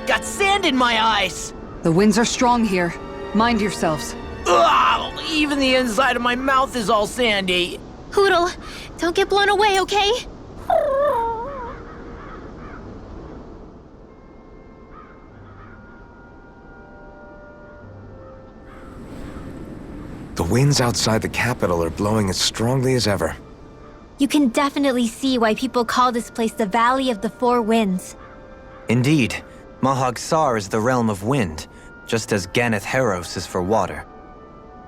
Got sand in my eyes! The winds are strong here. Mind yourselves. Ugh, even the inside of my mouth is all sandy. Hoodle, don't get blown away, okay? The winds outside the capital are blowing as strongly as ever. You can definitely see why people call this place the Valley of the Four Winds. Indeed. Mahag Sar is the realm of wind, just as Ganeth Heros is for water.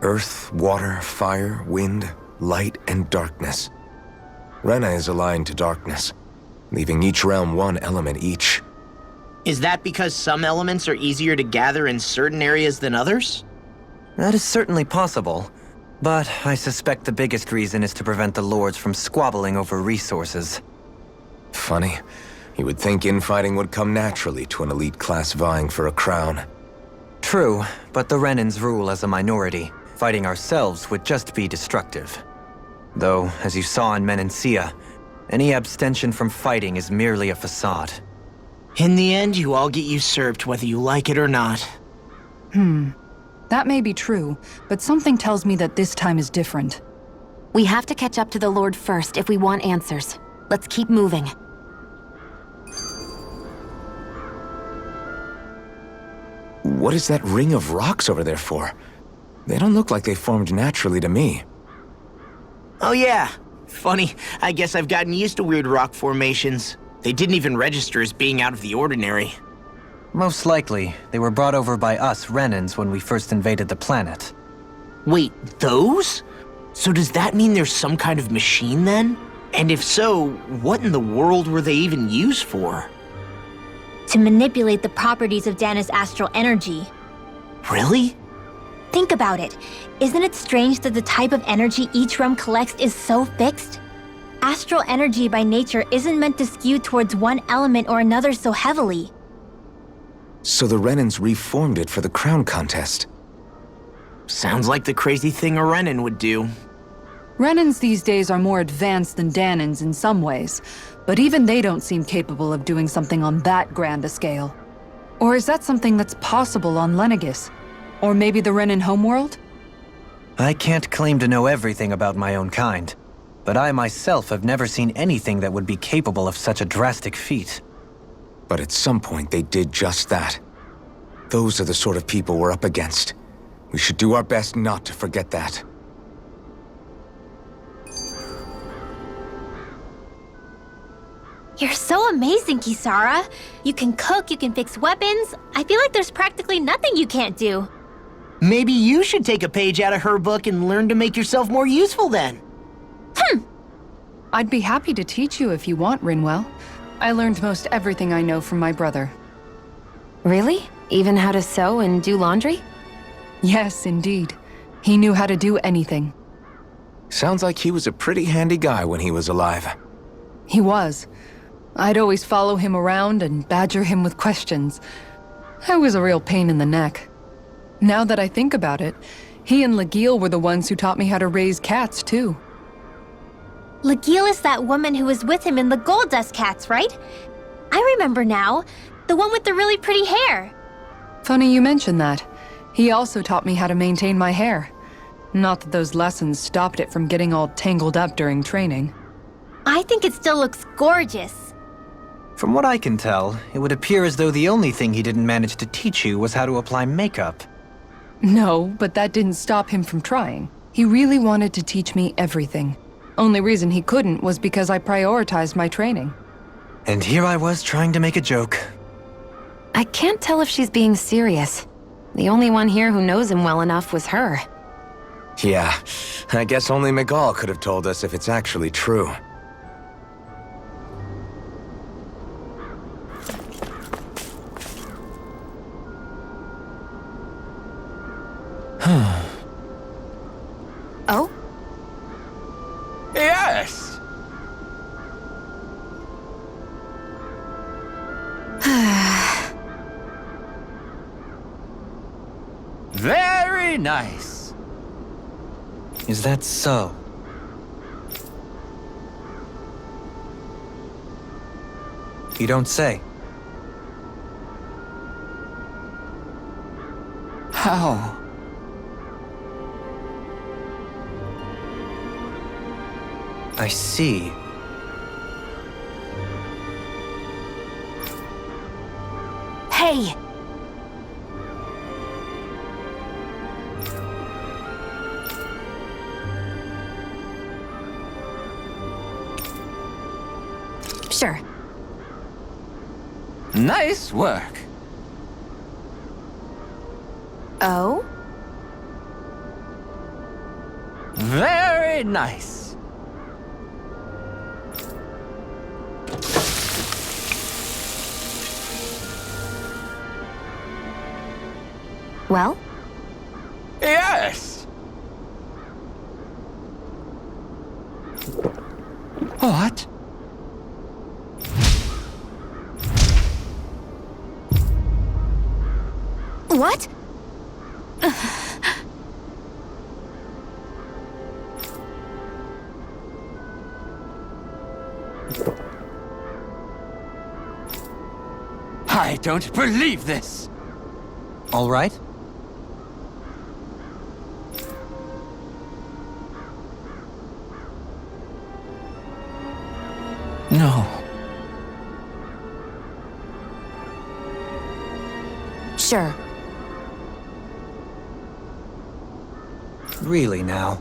Earth, water, fire, wind, light, and darkness. Rena is aligned to darkness, leaving each realm one element each. Is that because some elements are easier to gather in certain areas than others? That is certainly possible, but I suspect the biggest reason is to prevent the lords from squabbling over resources. Funny. You would think infighting would come naturally to an elite class vying for a crown. True, but the Renans rule as a minority. Fighting ourselves would just be destructive. Though, as you saw in Menancia, any abstention from fighting is merely a facade. In the end, you all get usurped whether you like it or not. That may be true, but something tells me that this time is different. We have to catch up to the Lord first if we want answers. Let's keep moving. What is that ring of rocks over there for? They don't look like they formed naturally to me. Oh yeah. Funny, I guess I've gotten used to weird rock formations. They didn't even register as being out of the ordinary. Most likely, they were brought over by us Renans when we first invaded the planet. Wait, those? So does that mean there's some kind of machine then? And if so, what in the world were they even used for? To manipulate the properties of Dana's astral energy. Really? Think about it. Isn't it strange that the type of energy each realm collects is so fixed? Astral energy by nature isn't meant to skew towards one element or another so heavily. So the Renans reformed it for the crown contest. Sounds like the crazy thing a Renan would do. Renans these days are more advanced than Danans in some ways, but even they don't seem capable of doing something on that grand a scale. Or is that something that's possible on Lenegis? Or maybe the Renan homeworld? I can't claim to know everything about my own kind, but I myself have never seen anything that would be capable of such a drastic feat. But at some point they did just that. Those are the sort of people we're up against. We should do our best not to forget that. You're so amazing, Kisara. You can cook, you can fix weapons. I feel like there's practically nothing you can't do. Maybe you should take a page out of her book and learn to make yourself more useful then. I'd be happy to teach you if you want, Rinwell. I learned most everything I know from my brother. Really? Even how to sew and do laundry? Yes, indeed. He knew how to do anything. Sounds like he was a pretty handy guy when he was alive. He was. I'd always follow him around and badger him with questions. I was a real pain in the neck. Now that I think about it, he and Legil were the ones who taught me how to raise cats, too. Legil is that woman who was with him in the Gold Dust Cats, right? I remember now. The one with the really pretty hair. Funny you mention that. He also taught me how to maintain my hair. Not that those lessons stopped it from getting all tangled up during training. I think it still looks gorgeous. From what I can tell, it would appear as though the only thing he didn't manage to teach you was how to apply makeup. No, but that didn't stop him from trying. He really wanted to teach me everything. Only reason he couldn't was because I prioritized my training. And here I was trying to make a joke. I can't tell if she's being serious. The only one here who knows him well enough was her. Yeah, I guess only Miguel could have told us if it's actually true. Oh? Yes! Very nice. Is that so? You don't say. How? I see. Hey! Sure. Nice work. Oh? Very nice. Well? Yes! What? What? I don't believe this! All right. No. Sure. Really now?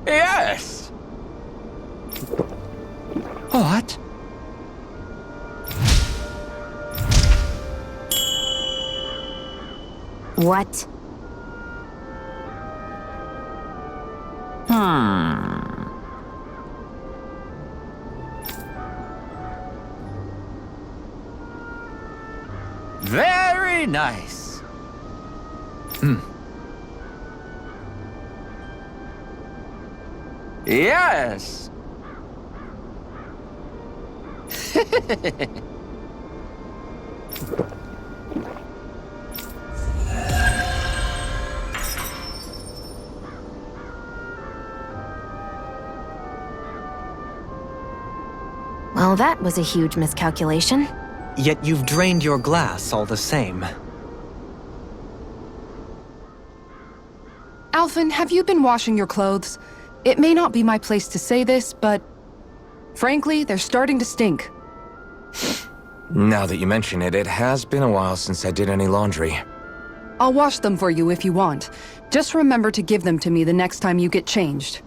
Yes! What? What? Very nice. Yes. Well, that was a huge miscalculation. Yet you've drained your glass all the same. Alphen, have you been washing your clothes? It may not be my place to say this, but frankly, they're starting to stink. Now that you mention it, it has been a while since I did any laundry. I'll wash them for you if you want. Just remember to give them to me the next time you get changed.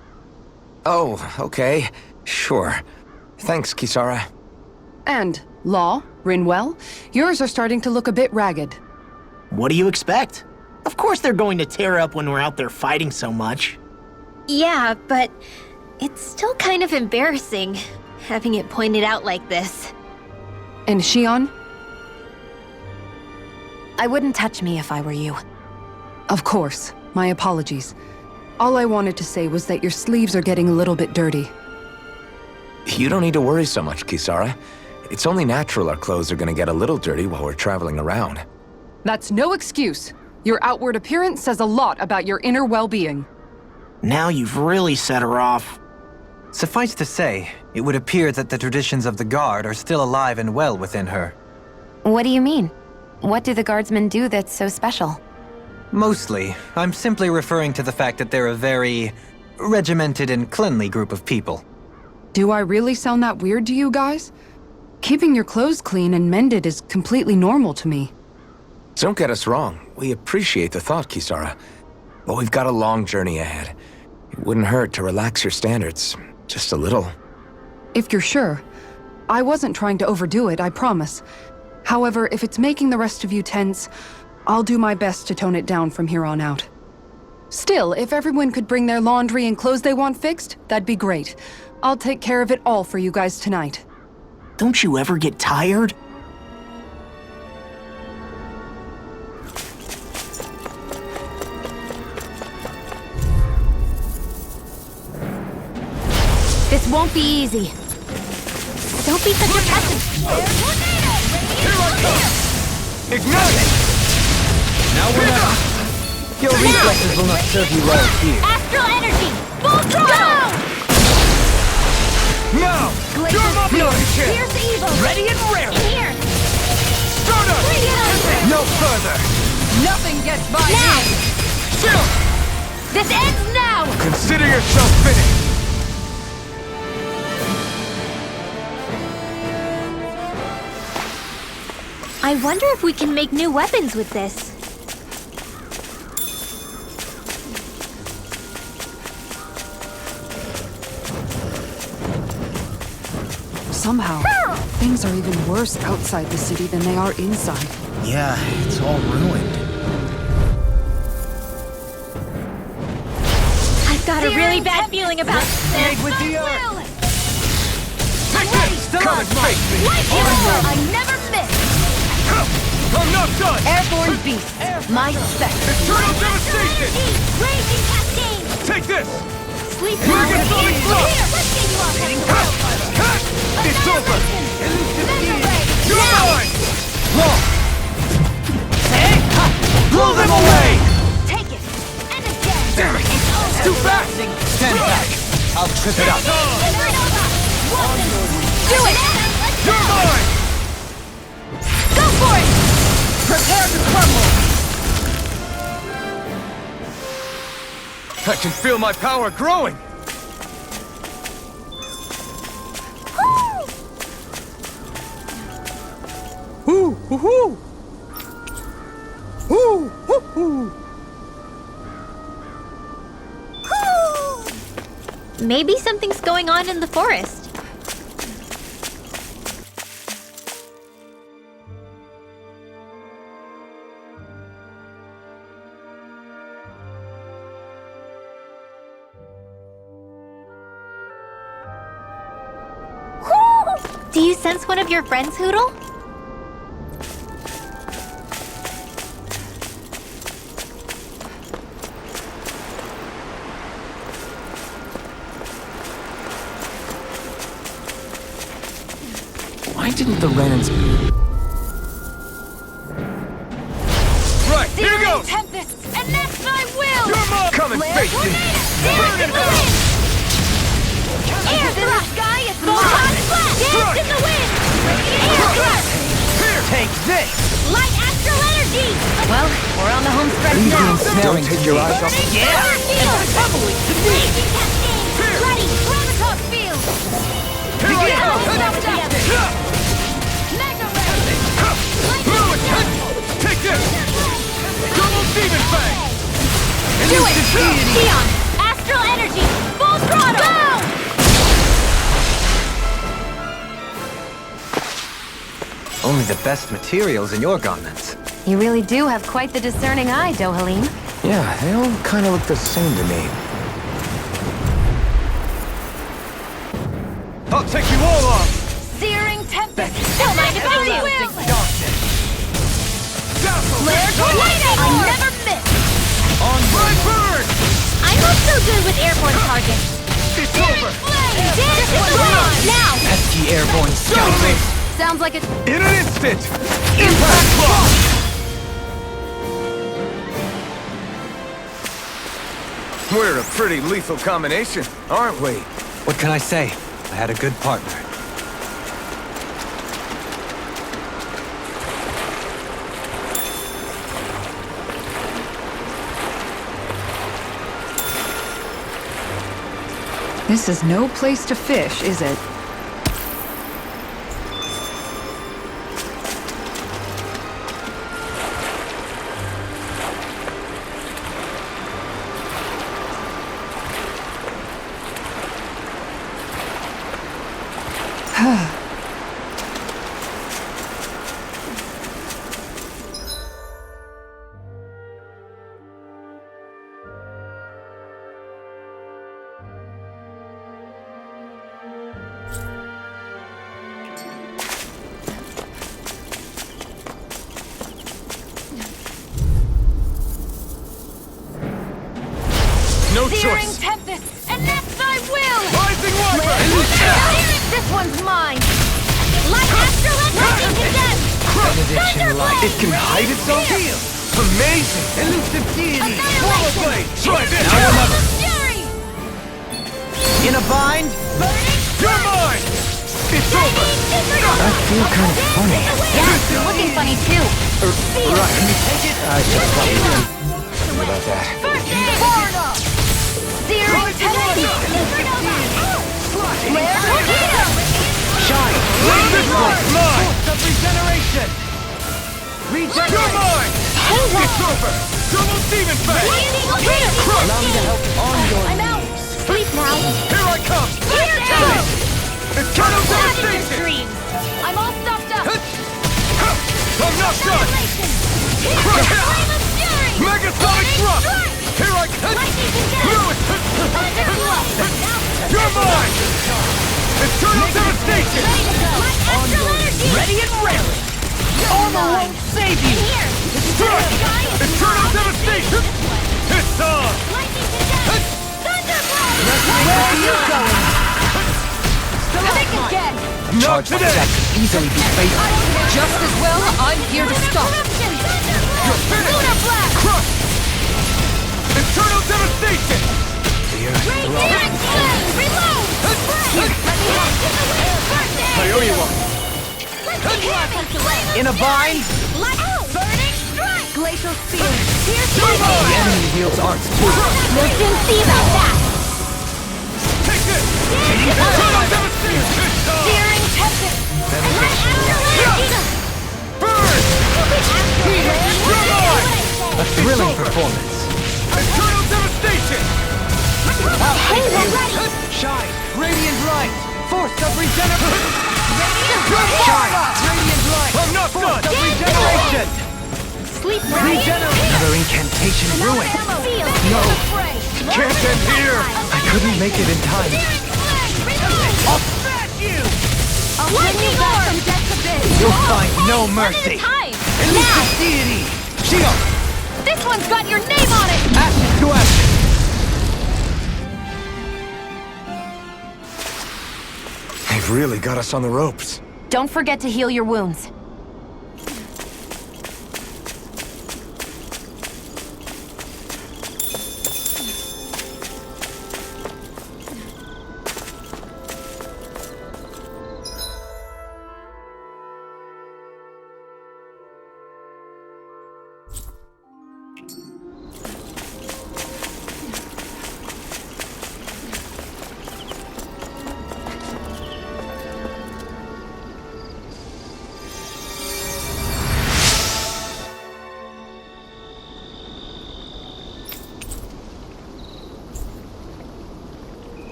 Oh, okay. Sure. Thanks, Kisara. And, Law, Rinwell, yours are starting to look a bit ragged. What do you expect? Of course they're going to tear up when we're out there fighting so much. Yeah, but it's still kind of embarrassing having it pointed out like this. And Shion? I wouldn't touch me if I were you. Of course. My apologies. All I wanted to say was that your sleeves are getting a little bit dirty. You don't need to worry so much, Kisara. It's only natural our clothes are gonna get a little dirty while we're traveling around. That's no excuse. Your outward appearance says a lot about your inner well-being. Now you've really set her off. Suffice to say, it would appear that the traditions of the Guard are still alive and well within her. What do you mean? What do the guardsmen do that's so special? Mostly, I'm simply referring to the fact that they're a very regimented and cleanly group of people. Do I really sound that weird to you guys? Keeping your clothes clean and mended is completely normal to me. Don't get us wrong. We appreciate the thought, Kisara. But we've got a long journey ahead. It wouldn't hurt to relax your standards. Just a little. If you're sure. I wasn't trying to overdo it, I promise. However, if it's making the rest of you tense, I'll do my best to tone it down from here on out. Still, if everyone could bring their laundry and clothes they want fixed, that'd be great. I'll take care of it all for you guys tonight. Don't you ever get tired? This won't be easy. Don't be such a pessimist. Ignite it! Now we're not... Your reflexes will not serve you well here. Astral energy! Full throttle! Now! Glacier You're my Field. chance! Here's evil! Ready and rare. Here! Stardust! No further! Nothing gets by Now! me! Chill! This ends now! Consider yourself finished! I wonder if we can make new weapons with this. Somehow, things are even worse outside the city than they are inside. Yeah, it's all ruined. I've got a really bad feeling about this. with the earth! I'm ready! Come and face me! Like hero! I never miss! I'm not done! Airborne beasts, my spec. Eternal devastation! Raging cascade! Take this! Sleep You're well. gonna fall in love. Here, let's get you off that. It's over! Mega ray! You're Now! mine! Long! Blow them away! Take it! And again! Damn it! It's over! Too fast! Stand back. I'll trip it up. Do it! You're mine! Go for it! Prepare to crumble! I can feel my power growing! Ooh, woohoo! Ooh, woohoo! Maybe something's going on in the forest. Do you sense one of your friends, Hoodle? Why didn't the Renans... Right, here goes! Tempest, and that's my will! You're mine! Come and face me! Dance in the wind! Air thrust! Sky is Volcan flash! Dance in the wind! Air thrust! Here! Take this! Light astral energy! Well, we're on the home stretch Leave now. me snaring Don't take your eyes off... Yeah! Raging cascade! Ready! Graviton field! Here I Yeah, go! let's go together! Mega ray! Move it! Take this! Double demon fang! Do it! Theon! Astral energy! Full throttle! Go! Only the best materials in your garments. You really do have quite the discerning eye, Dohalim. Yeah, they all kind of look the same to me. I'll take you all on! Searing tempest! Don't mind if I will! Dazzle! Flare tornado! I never miss! My bird! I'm not so good with airborne targets. It's over! Flame! Dance in the wind! Now! Pesky airborne scoundrels. Sounds like a... In an instant! Impact block! We're a pretty lethal combination, aren't we? What can I say? I had a good partner. This is no place to fish, is it? No Searing choice! tempest! And that's my will! Rising Wyvern! This one's mine! Light astral energy condemned! Benediction light. It can hide itself? Amazing! Elusive deity. Swallow blade! Try this! Fury! In a bind? Burning You're mine! It's over! I feel kind of funny. Yeah, you're looking funny too. Right, can you take it? I should probably do something about that. Searing penalty. Shine! This one's mine! Force of regeneration! You're mine! It's over! Double demon face! Allow me to help on your I'm out. Sleep now. Here I come! It's Eternal devastation! I'm all stuffed up. I'm not done! Megasonic thrust! Here I come! You're mine! Eternal devastation! Ready and raring! Armor won't save you! Eternal devastation! It's on! Where are you going? Think again. Not today! That could easily be fatal. Just as well, I'm here to stop. You're finished! Lunar blast. Crush! Eternal devastation! Reload. I owe you one! In a bind? Burning strike. Glacial spear. The enemy wields arts too. We'll soon see about that. Take this! Eternal devastation! Searing tempest. Burn! You're mine! A thrilling performance. Eternal devastation! Shine! Radiant light! Force of regeneration! Shine! Radiant light! I'm not done! Regeneration! Sleep now. Another incantation ruined. No! Can't end here! I couldn't make it in time. I'll smash you! Lightning orb. Death's abyss. You'll find no mercy. Time. Elusive deity! Shield! This one's got your name on it. Action to action! They've really got us on the ropes. Don't forget to heal your wounds.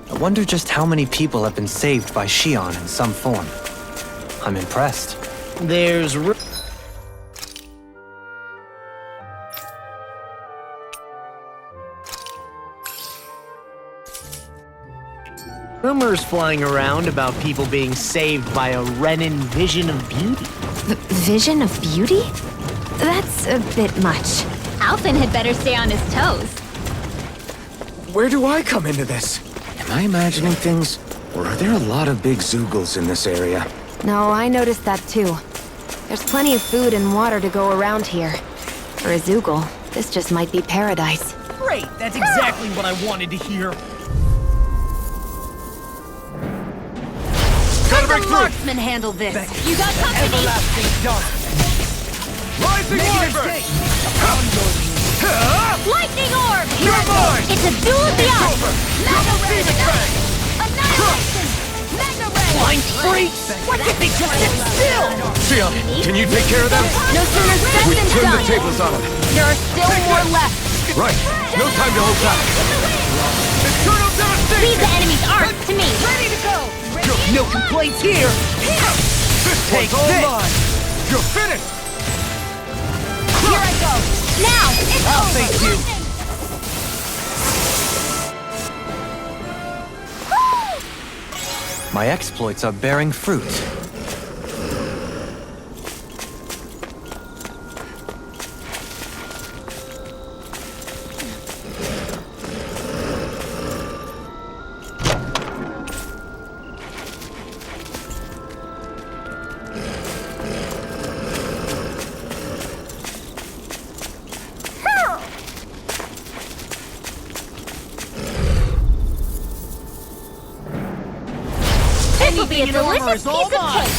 I wonder just how many people have been saved by Shion in some form. I'm impressed. There's rumors flying around about people being saved by a Renin vision of beauty. Vision of beauty? That's a bit much. Alphen had better stay on his toes. Where do I come into this? Am I imagining things? Or are there a lot of big Zoogles in this area? No, I noticed that too. There's plenty of food and water to go around here. For a Zoogle, this just might be paradise. Great, that's exactly what I wanted to hear. Gotta break through! Marksman handle this. You got company. Everlasting dark. Rising Wyvern! Lightning orb. You're mine! It's a duel of the eyes. Over! Mega ray. Demon Fang! Annihilation. Mega ray. Blind freaks! Why can't they just sit still? Shion, can you take care of them? No sooner said We than turned the done. tables on them. There are still more left. Right, no time to hold back. Eternal Leave devastation! the enemy's arc to me. Ready to go. No complaints here! This Take one's all this. mine! You're finished! Here I go. Now, it's I'll over. face you. My exploits are bearing fruit. be a delicious piece of cake!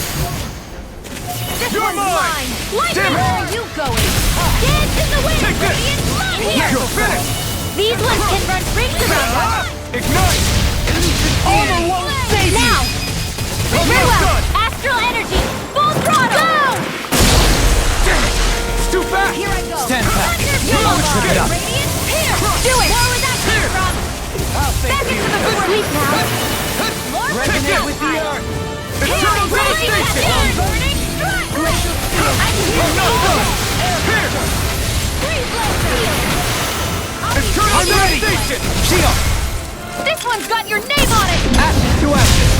This You're one's mine! mine! Lightning! Damn it! Where are you going? Dance in the wind! Take this! Radiant love here! You're finished! These ones can run rings around us! Ignite! Armor won't save you! Now! Almost Very well! done! Astral energy! Full throttle! Go! Damn it! It's too fast! Here I go! Stand back. Thunder Fuel! Keep it up. Radiant here! Do it! Where would that come from? Back into the forest now! More Resonate with the earth! Eternal devastation! Burning strike! Glacial steel! I'm Here! Eternal devastation! Shield! This one's got your name on it! Ashes to ashes!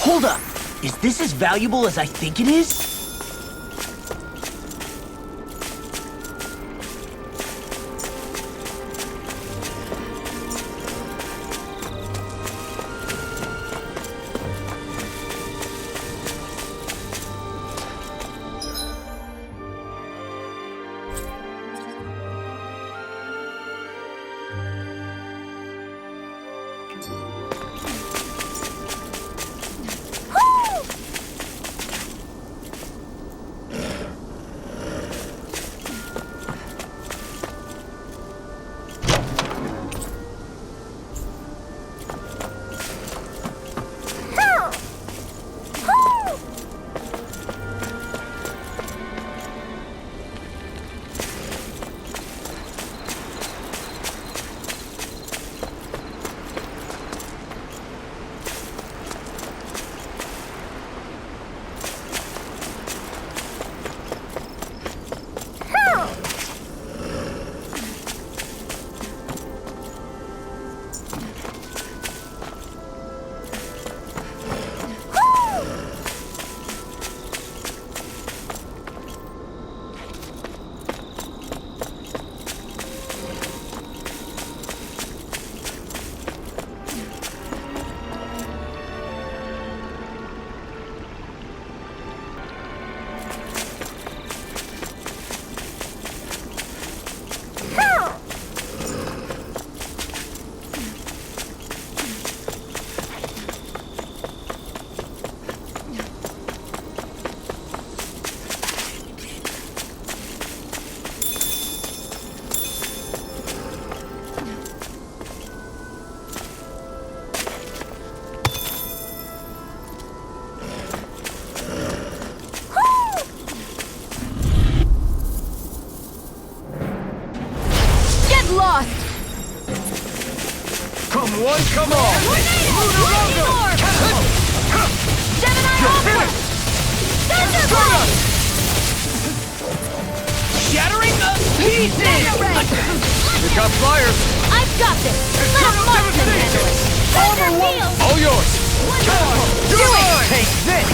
Hold up! Is this as valuable as I think it is? Lost! Come one, come all! Lightning orb! Gemini Alpha! Thunderbolt! Shattering the pieces! You got flyers! I've got this! Let Marksman handle it! Thunder Field! All yours! Do it! Take this!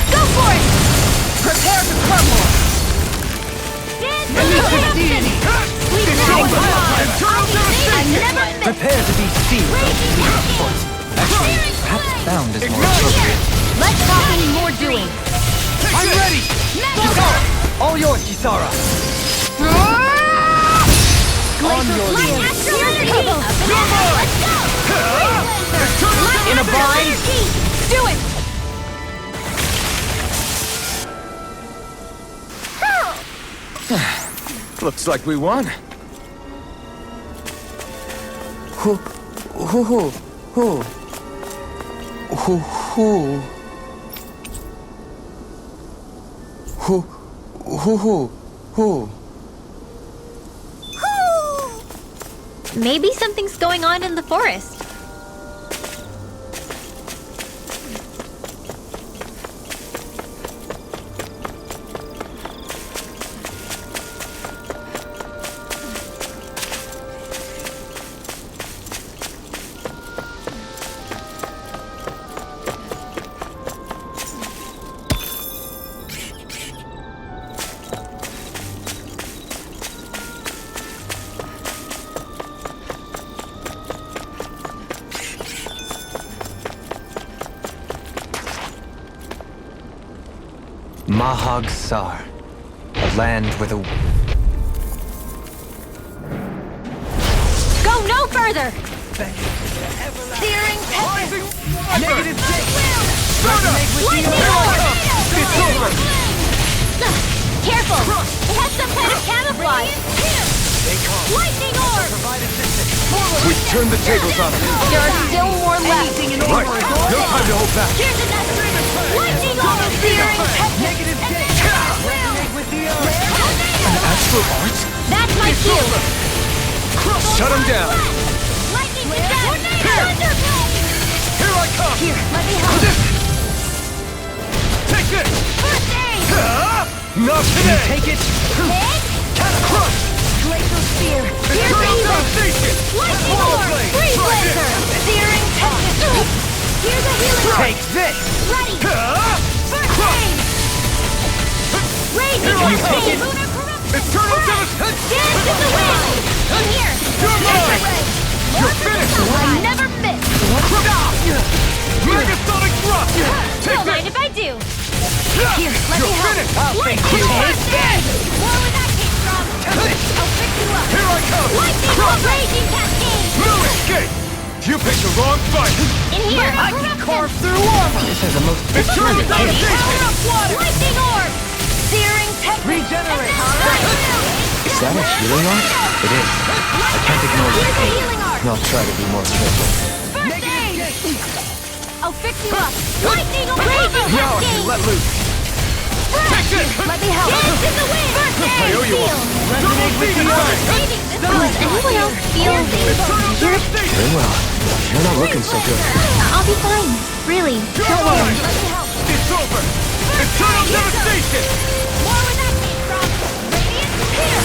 Go for it! Prepare to crumble! Release deity! Sweet Eternal I've never missed! Prepare to be sealed. Actually, perhaps bound is more appropriate. Less talking, more doing! I'm ready! All yours, Kisara! On your Light lead. astral energy! Let's go! In a bind? Energy! Do it! Looks like we won. Who? Who? Maybe something's going on in the forest. Mahag Sar, a land with a... Go no further! Searing Rising tempest! Negative 6! Lightning orb! It's over! Careful! It has some kind of camouflage! Lightning orb! We've turned the tables on them. There are still more left! Right, no time to hold back. Here's another! Lightning orb! Searing tempest! Negative 6! Resonate with the Astral arts? That's my cue! Shut him down! Lightning attack! Thunderblade! Here I come! Here, let me help! Take this! First aid! Not today! Take it! Egg? Crush! Glacial spear! Here's Eternal evil! devastation! Lightning orb! Blade! Freeze Try laser! this! Searing tempest! Here's a healing orb! Take this! Ready! First aid! Raise Here I come! blade! Lunar corruption! Eternal devastation! Dance in the wind! In here! You're mine! You're finished! I never miss! Megasonic thrust! Take Don't mind this! if I do! Here, let me You're help! finished! Lightning orb! More where that came from! I'll fix you up! Here I come! Lightning orb! Raging cascade! No escape! You picked the wrong fight! In here! I can carve through armor! This is the most Eternal Power devastation! up water! Lightning orb! Searing tempest! Regenerate! Is that a healing art? It is. I can't ignore Here's this. a healing arc! I'll try to be more careful. First aid! I'll fix you up! Lightning orb! Raging Now I can cascade! let loose! Take this! Let me help! Dance in the wind! First aid! I owe you one! Double demon eye! Saving this Does anyone else feel Eternal devastation! Very well. You're not looking so good. I'll be fine. Really. You're Don't mine! worry. Let me help. It's over! Eternal devastation! More where that came from. Radiant here.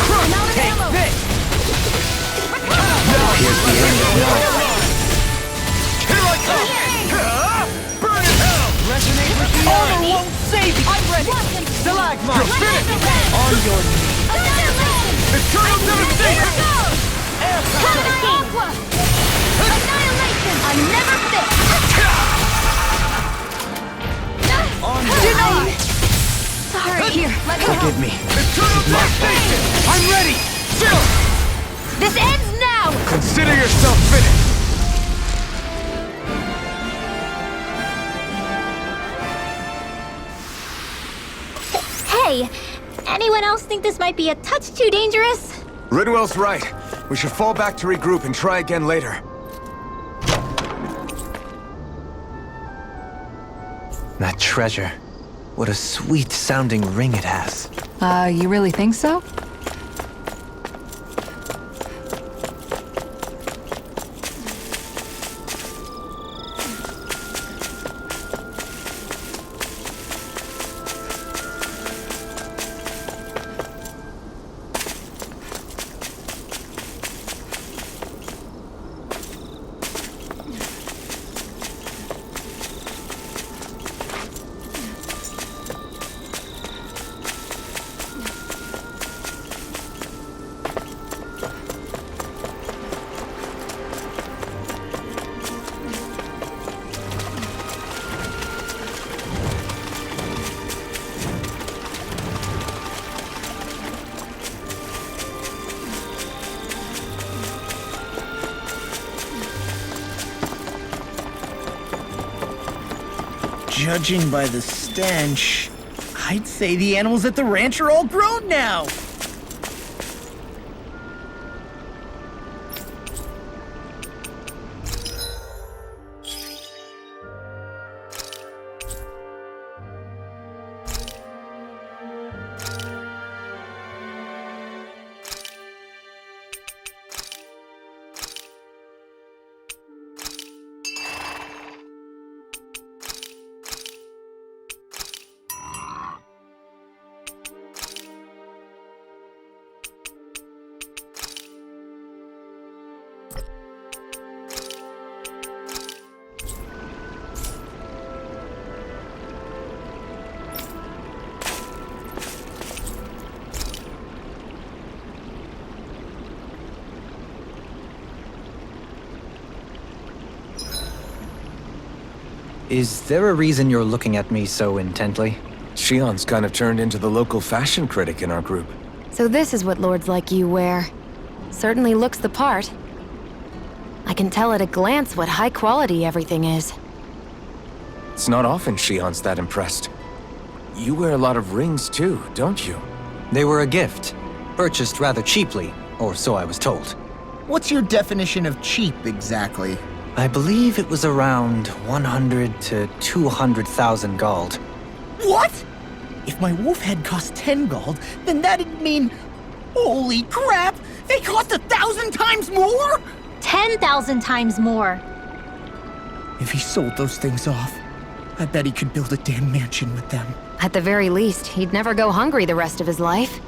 Another Take ammo. this! Here's the end of now. Here I come! Burn in hell! Resonate with the Armor won't save you! I'm ready. Stalagmite! You're finished! On your knees. Another blade. Eternal Here devastation! goes. Counter aqua. Annihilation. I never miss. Denied. Sorry. Here, let me help. Forgive me. Eternal devastation! I'm ready! Chill! This ends now. Consider yourself finished! Hey, anyone else think this might be a touch too dangerous? Ridwell's right. We should fall back to regroup and try again later. That treasure. What a sweet-sounding ring it has. You really think so? Judging by the stench, I'd say the animals at the ranch are all grown now. Is there a reason you're looking at me so intently? Shion's kind of turned into the local fashion critic in our group. So this is what lords like you wear. Certainly looks the part. I can tell at a glance what high quality everything is. It's not often Shion's that impressed. You wear a lot of rings too, don't you? They were a gift, purchased rather cheaply, or so I was told. What's your definition of cheap, exactly? I believe it was around 100 to 200,000 gold. What? If my wolf head cost 10 gold, then that'd mean... Holy crap! They cost 1,000 times more?! 10,000 times more. If he sold those things off, I bet he could build a damn mansion with them. At the very least, he'd never go hungry the rest of his life.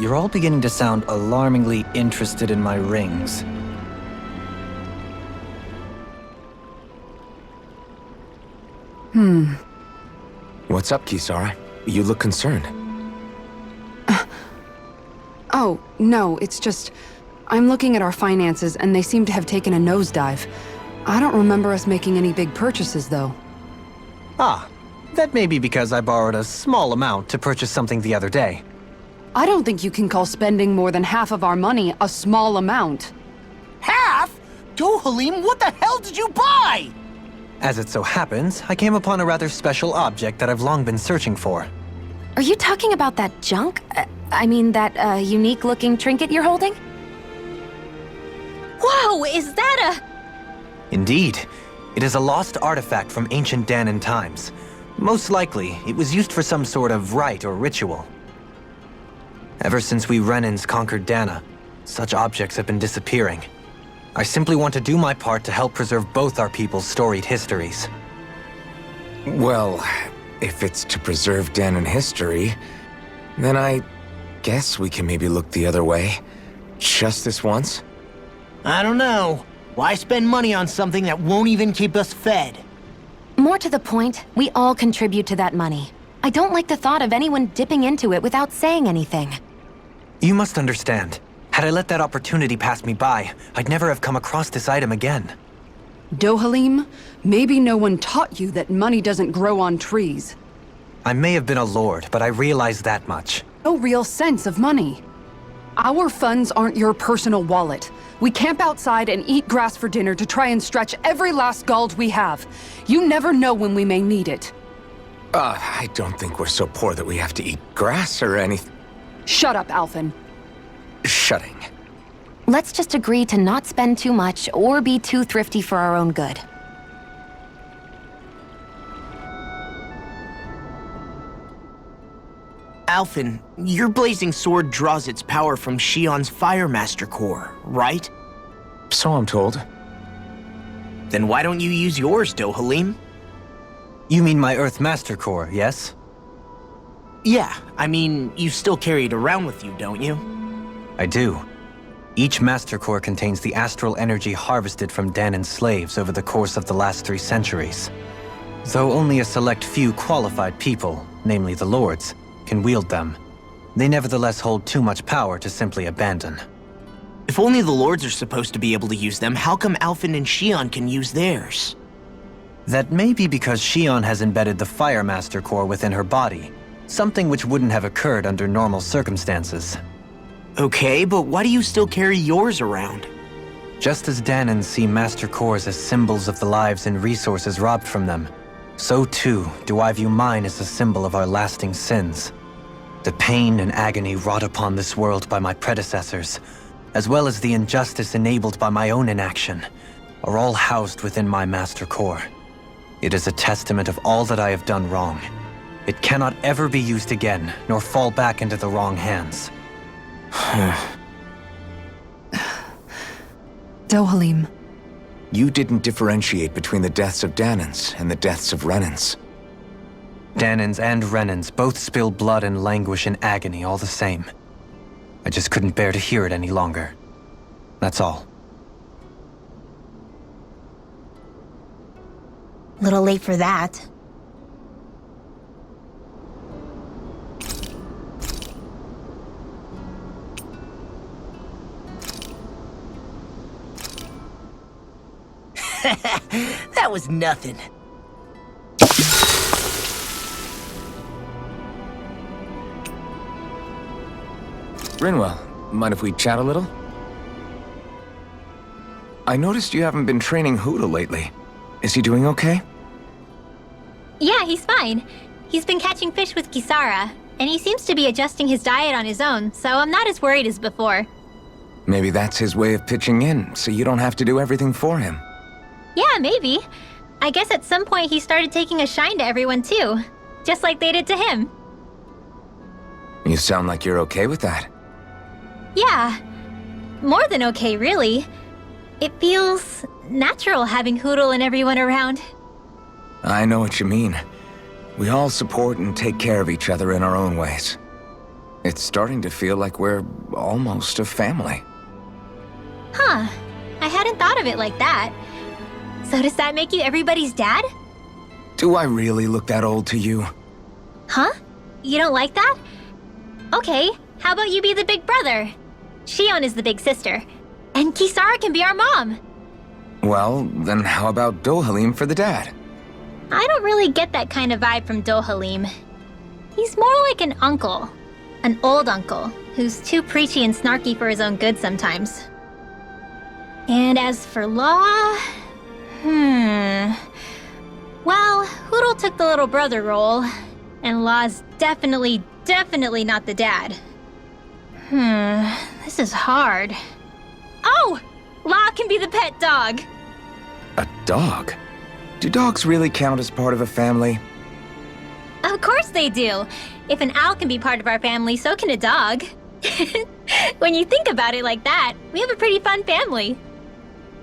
You're all beginning to sound alarmingly interested in my rings. What's up, Kisara? You look concerned. Oh, no, it's just... I'm looking at our finances and they seem to have taken a nosedive. I don't remember us making any big purchases, though. Ah, that may be because I borrowed a small amount to purchase something the other day. I don't think you can call spending more than half of our money a small amount. Half? Dohalim, what the hell did you buy? As it so happens, I came upon a rather special object that I've long been searching for. Are you talking about that junk? I mean, that unique-looking trinket you're holding? Whoa, is that Indeed. It is a lost artifact from ancient Danan times. Most likely, it was used for some sort of rite or ritual. Ever since we Renans conquered Dana, such objects have been disappearing. I simply want to do my part to help preserve both our people's storied histories. Well, if it's to preserve Danan history, then I guess we can maybe look the other way. Just this once? I don't know. Why spend money on something that won't even keep us fed? More to the point, we all contribute to that money. I don't like the thought of anyone dipping into it without saying anything. You must understand. Had I let that opportunity pass me by, I'd never have come across this item again. Dohalim, maybe no one taught you that money doesn't grow on trees. I may have been a lord, but I realize that much. No real sense of money. Our funds aren't your personal wallet. We camp outside and eat grass for dinner to try and stretch every last gold we have. You never know when we may need it. I don't think we're so poor that we have to eat grass or anything. Shut up, Alphen. Shutting. Let's just agree to not spend too much or be too thrifty for our own good. Alphen, your blazing sword draws its power from Shion's Fire Master core, right? So I'm told. Then why don't you use yours, Dohalim? You mean my Earth Master Core, yes? Yeah, I mean, you still carry it around with you, don't you? I do. Each Master Core contains the astral energy harvested from Danan's slaves over the course of the last 3 centuries. Though only a select few qualified people, namely the Lords, can wield them, they nevertheless hold too much power to simply abandon. If only the Lords are supposed to be able to use them, how come Alphen and Shion can use theirs? That may be because Shion has embedded the Fire Master Core within her body, something which wouldn't have occurred under normal circumstances. Okay, but why do you still carry yours around? Just as Danans see Master Cores as symbols of the lives and resources robbed from them, so too do I view mine as a symbol of our lasting sins. The pain and agony wrought upon this world by my predecessors, as well as the injustice enabled by my own inaction, are all housed within my Master Core. It is a testament of all that I have done wrong. It cannot ever be used again, nor fall back into the wrong hands. Dohalim. You didn't differentiate between the deaths of Danans and the deaths of Renans. Danans and Renans both spill blood and languish in agony all the same. I just couldn't bear to hear it any longer. That's all. Little late for that. That was nothing. Rinwell, mind if we chat a little? I noticed you haven't been training Hoodle lately. Is he doing okay? Yeah, he's fine. He's been catching fish with Kisara, and he seems to be adjusting his diet on his own, so I'm not as worried as before. Maybe that's his way of pitching in, so you don't have to do everything for him. Yeah, maybe. I guess at some point he started taking a shine to everyone too, just like they did to him. You sound like you're okay with that. Yeah. More than okay, really. It feels natural having Hoodle and everyone around. I know what you mean. We all support and take care of each other in our own ways. It's starting to feel like we're almost a family. Huh. I hadn't thought of it like that. So does that make you everybody's dad? Do I really look that old to you? Huh? You don't like that? Okay, how about you be the big brother? Shion is the big sister. And Kisara can be our mom. Well, then how about Dohalim for the dad? I don't really get that kind of vibe from Dohalim. He's more like an uncle. An old uncle, who's too preachy and snarky for his own good sometimes. And as for Law... Well, Hoodle took the little brother role, and Law's definitely not the dad. This is hard. Oh! Law can be the pet dog! A dog? Do dogs really count as part of a family? Of course they do! If an owl can be part of our family, so can a dog. When you think about it like that, we have a pretty fun family.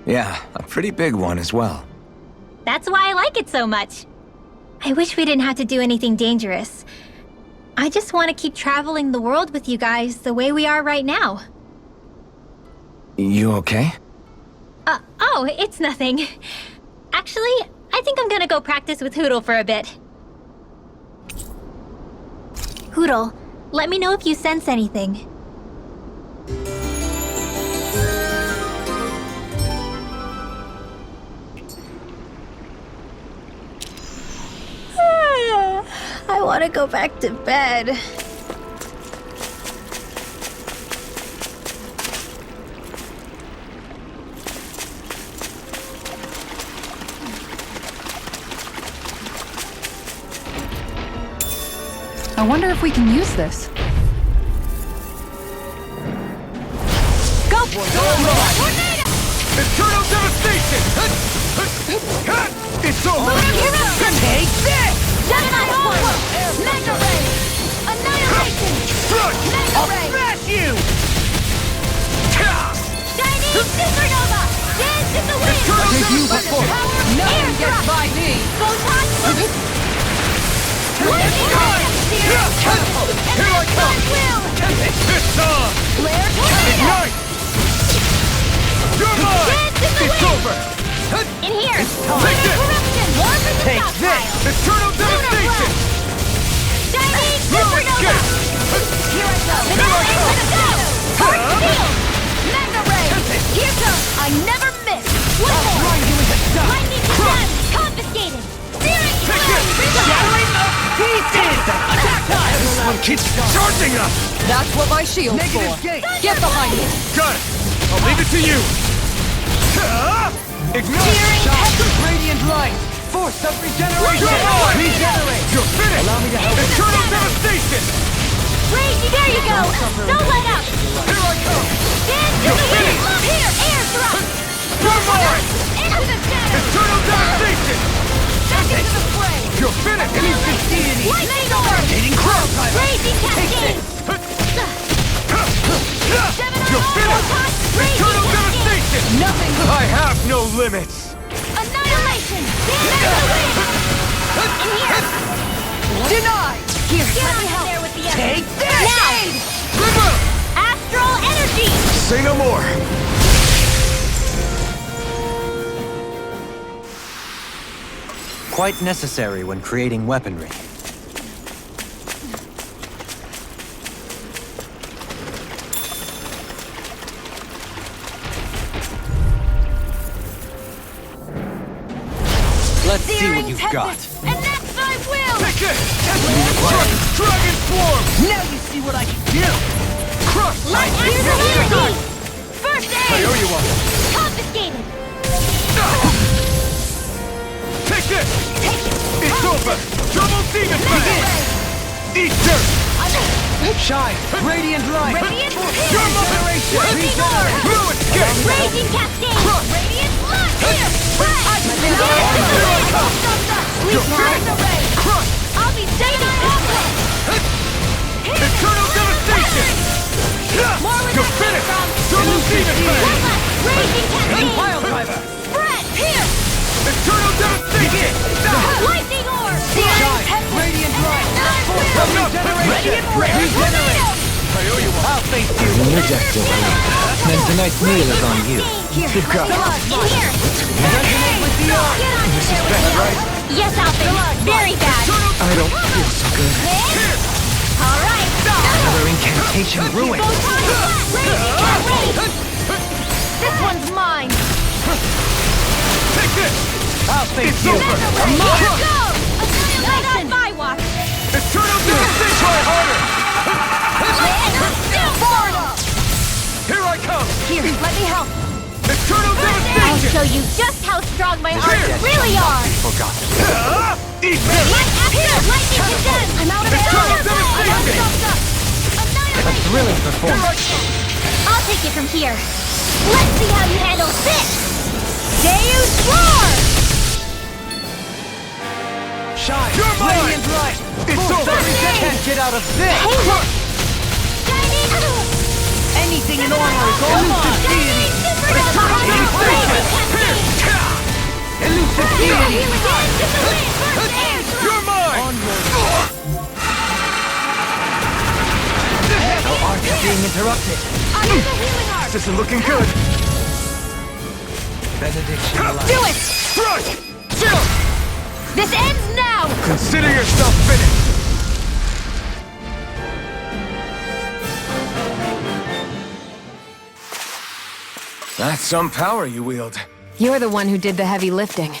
Yeah, a pretty big one as well. That's why I like it so much. I wish we didn't have to do anything dangerous. I just want to keep traveling the world with you guys the way we are right now. You okay? Oh, it's nothing. Actually, I think I'm gonna go practice with Hoodle for a bit. Hoodle, let me know if you sense anything. I want to go back to bed. I wonder if we can use this. Go! Eternal devastation! It's over! Take this! Gemini Force! Mega Ray! Annihilation! Mega I'll Ray! smash you! Shining Supernova! Dance in the wind! Eternal devastation! Air Gets drop! by me! Photon! Lightning Rod! Here I come! It's on! Flare Tornado! Ignite! You're mine! Dance in the It's wind! over! In here! Take this! Corruption! War for the Take South this! Pile! Eternal Lunar devastation! Blast! Shining Supernova! Here I go! Vanilla Inferno! Heart Steel! Mega Ray! Here comes! I never miss! One more! Lightning Descent! Confiscated! Searing Flame! Shattering of pieces! Attack time! This one keeps charging us! That's what my shield's for. Get behind me! Got it! I'll leave it to you! Ignite! Shock of radiant light! Force of regeneration! You're mine! Regenerate! You're finished! Allow me to help. Eternal devastation! Rage, there you go! Don't let up! Here I come! Dance in the wind! Here! Air thrust! You're mine! Into the shadows! Eternal devastation! Back into the fray! You're finished! Lightning storm! Raging cascade! You're finished! Eternal devastation! Nothing! I have no limits! Annihilation! Dance in the wind! In here! Denied! Here, let me help. There with the Take others. this! Now! River! Astral energy! Say no more! Quite necessary when creating weaponry. Let's see what you've got. And that's my will! Take it! Dragon Swarm! Now you see what I can do! Crush! Light energy! First I aid! owe you one. Confiscated! over! Double demon begin! Eat dirt! Shine! Radiant light! Radiant Your Regeneration! Raging Orb! Blue escape! Raging Cascade! Radiant Blood! Here! Your finish! Crush! I'll be saving awful! Eternal devastation! More with Your that finish! from Double demon one fang! left! Raging Cascade! Pile driver! Spread! Here! Eternal devastation! Lightning Orb! Shine! Radiant light! Regeneration! Regenerate! I owe you one. I'll face you! Interjecting. Then tonight's meal is on you. Here! You've got it. In here! Resonate with the arm! This is bad, right? Yes, Alpha. Very bad. I don't feel so good. All right. Another incantation ruined. This one's mine. Take this! I'll face It's you. over! Here goes. Annihilation. On my watch. Eternal devastation! Try harder! Here I come! Here, let me help. Eternal I'll devastation! show you just how strong my arms really are. Forgotten. Eat this! Lightning condensed. I'm out of Eternal devastation! A thrilling performance. I'll take it from here. Let's see how you handle this. Deus Roar! Shine! You're mine! Radiant light! It's over! Can't get out of this! Hey, look! Shining! Anything in order is elusive deity! Elusive deity! You're mine! Our art is being interrupted. This isn't looking good! Benediction alive. Do it! Strike! This ends now! Consider yourself finished! That's some power you wield. You're the one who did the heavy lifting.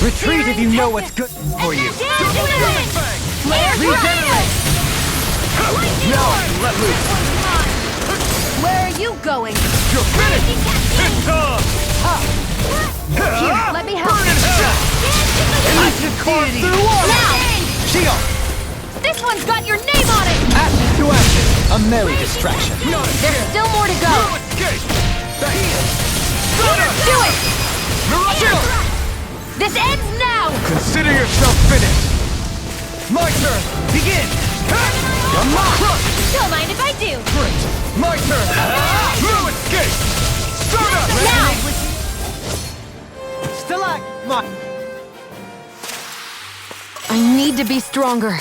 Retreat if you know what's good for you. Regenerate! Now I can let loose! Where are you going? You're finished! It's on! Here, let me help. Burn in hell! Elusive deity! Now! Shield! This one's got your name on it! Ashes to ashes! A merry distraction. There's still more to go. No escape! The heel! Do it! Mirage! This ends now! Consider yourself finished! My turn! Begin! Crush! Don't mind if I do. Great! My turn! No escape! Start up! Now! Stalagmite! I need to be stronger.